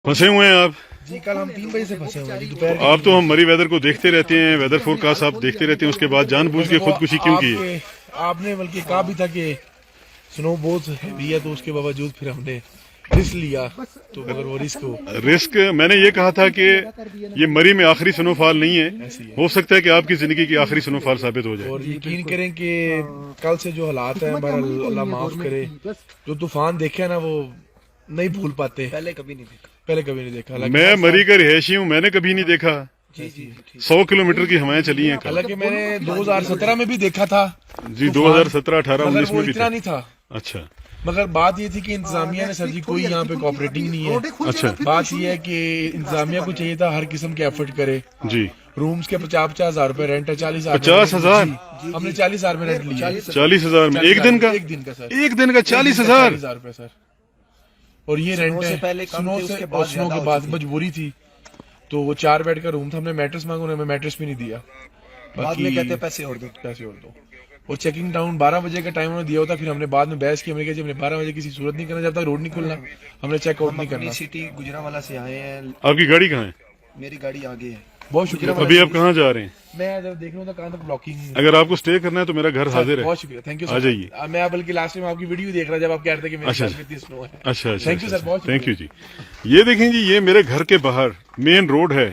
फंसे हुए हैं आप? जी कल हम 3 बजे से फंसे हुए हैं जी, दोपहर के आप तो हम मरी वेदर को देखते रहते हैं, वेदर फोरकास्ट आप देखते रहते हैं, उसके बाद जानबूझ के खुदकुशी क्यों की है? आपने बल्कि कहा भी था कि स्नो बहुत हैवी है, तो उसके बावजूद फिर हमने रिस्क लिया। तो अगर वो रिस्क मैंने ये कहा था कि ये मरी में आखिरी स्नोफॉल नहीं है, हो सकता है कि आपकी जिंदगी की आखिरी स्नोफॉल साबित हो जाए। और यकीन करें कि कल से जो हालात है हमारा, अल्लाह माफ करे, जो तूफान देखे ना वो नहीं भूल पाते। पहले कभी नहीं देखा। मैं मरी का रिहायशी हूँ, मैंने कभी नहीं देखा। जी 100 किलोमीटर की हवाएं चली हैं कल। हालांकि मैंने 2017 में भी देखा था जी, 2017, 18, 19 में भी इतना था। नहीं था। अच्छा मगर बात ये थी कि इंतजामिया ने सर जी कोई यहाँ पे कोऑपरेटिंग नहीं है। अच्छा बात ये है कि इंतजामिया को चाहिए था हर किस्म के एफर्ट करे। जी। रूम्स के 50,000 रुपए रेंट है, 40,000 50,000? हमने 40,000 में रेंट लिया। 40,000 में एक दिन का? एक दिन का सर, एक दिन का 40,000? 40,000 रुपए सर। और ये रेंट है स्नो से, और स्नो के बाद मजबूरी थी, तो वो 4 बेड का रूम था। हमने मैट्रेस मांगा, उन्होंने मैट्रेस भी नहीं दिया। बाद में कहते पैसे और दो। और चेकिंग टाउन 12 बजे का टाइम उन्होंने दिया होता। फिर हमने बाद में बहस की, हमने कहा जी हमने 12 बजे किसी सूरत नहीं करना, जब तक रोड नहीं खुलना हमने चेकआउट नहीं करना। सिटी गुजरावाला से आए हैं। आपकी गाड़ी कहाँ है? मेरी गाड़ी आगे है। बहुत शुक्रिया। अभी आप कहाँ जा रहे हैं? मैं जब देख रहा हूँ कहाँ तक ब्लॉकिंग। अगर आपको स्टे करना है तो मेरा घर हाजिर है। बहुत शुक्रिया, थैंक यू सर। आ जाइए। मैं बल्कि लास्ट टाइम आपकी वीडियो देख रहा जब आप कह रहे थे कि मेरे अच्छा। साथ में इतनी स्नो है। अच्छा थैंक यू सर, बहुत थैंक यू जी। ये देखें जी, ये मेरे घर के बाहर मेन रोड है।